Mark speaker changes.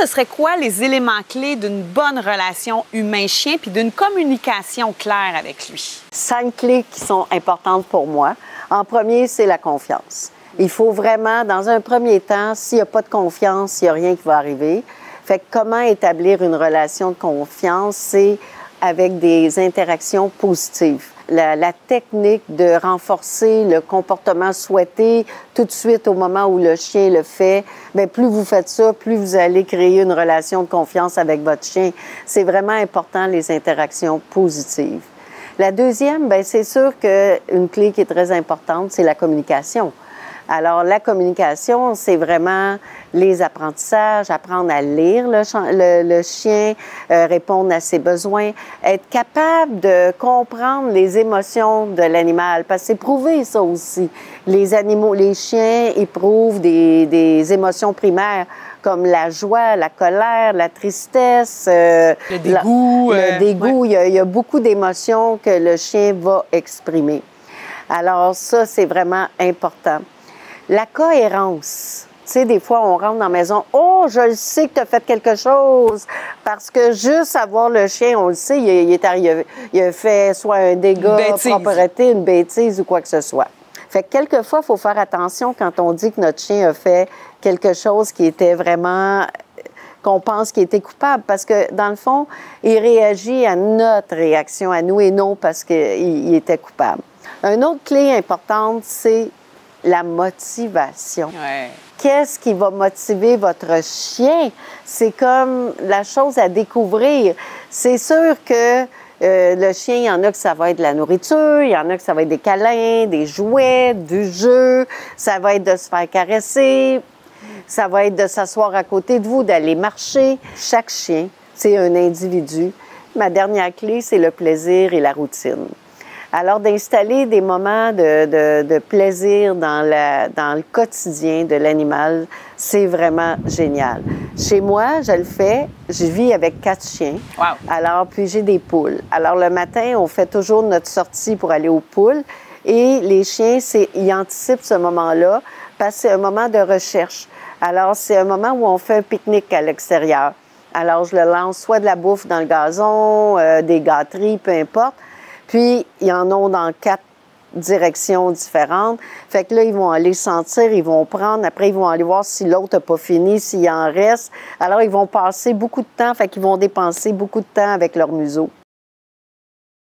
Speaker 1: ce serait quoi les éléments clés d'une bonne relation humain-chien puis d'une communication claire avec lui?
Speaker 2: 5 clés qui sont importantes pour moi. En premier, c'est la confiance. Il faut vraiment, dans un premier temps, s'il n'y a pas de confiance, il n'y a rien qui va arriver. Fait que comment établir une relation de confiance? C'est avec des interactions positives. La technique de renforcer le comportement souhaité tout de suite au moment où le chien le fait, bien, plus vous faites ça, plus vous allez créer une relation de confiance avec votre chien. C'est vraiment important, les interactions positives. La deuxième, bien, c'est sûr qu'une clé qui est très importante, c'est la communication. Alors, la communication, c'est vraiment les apprentissages, apprendre à lire le chien, répondre à ses besoins, être capable de comprendre les émotions de l'animal, parce que c'est prouvé ça aussi. Les animaux, les chiens éprouvent des émotions primaires comme la joie, la colère, la tristesse,
Speaker 1: le dégoût.
Speaker 2: Le dégoût.
Speaker 1: Ouais.
Speaker 2: Il y a beaucoup d'émotions que le chien va exprimer. Alors ça, c'est vraiment important. La cohérence. Tu sais, des fois, on rentre dans la maison, « Oh, je le sais que tu as fait quelque chose! » Parce que juste avoir le chien, on le sait, il a fait soit un dégât, propreté, une bêtise ou quoi que ce soit. Fait que quelquefois, il faut faire attention quand on dit que notre chien a fait quelque chose qui était vraiment... qu'on pense qu'il était coupable, parce que, dans le fond, il réagit à notre réaction à nous et non parce qu'il était coupable. Une autre clé importante, c'est la motivation.
Speaker 1: Ouais.
Speaker 2: Qu'est-ce qui va motiver votre chien? C'est comme la chose à découvrir. C'est sûr que le chien, il y en a que ça va être de la nourriture, il y en a que ça va être des câlins, des jouets, du jeu, ça va être de se faire caresser, ça va être de s'asseoir à côté de vous, d'aller marcher. Chaque chien, c'est un individu. Ma dernière clé, c'est le plaisir et la routine. Alors, d'installer des moments de plaisir dans le quotidien de l'animal, c'est vraiment génial. Chez moi, je le fais. Je vis avec 4 chiens.
Speaker 1: Wow.
Speaker 2: Alors, puis j'ai des poules. Alors, le matin, on fait toujours notre sortie pour aller aux poules. Et les chiens, ils anticipent ce moment-là parce que c'est un moment de recherche. Alors, c'est un moment où on fait un pique-nique à l'extérieur. Alors, je le lance soit de la bouffe dans le gazon, des gâteries, peu importe. Puis, ils en ont dans 4 directions différentes. Fait que là, ils vont aller sentir, ils vont prendre. Après, ils vont aller voir si l'autre n'a pas fini, s'il en reste. Alors, ils vont passer beaucoup de temps. Fait qu'ils vont dépenser beaucoup de temps avec leur museau.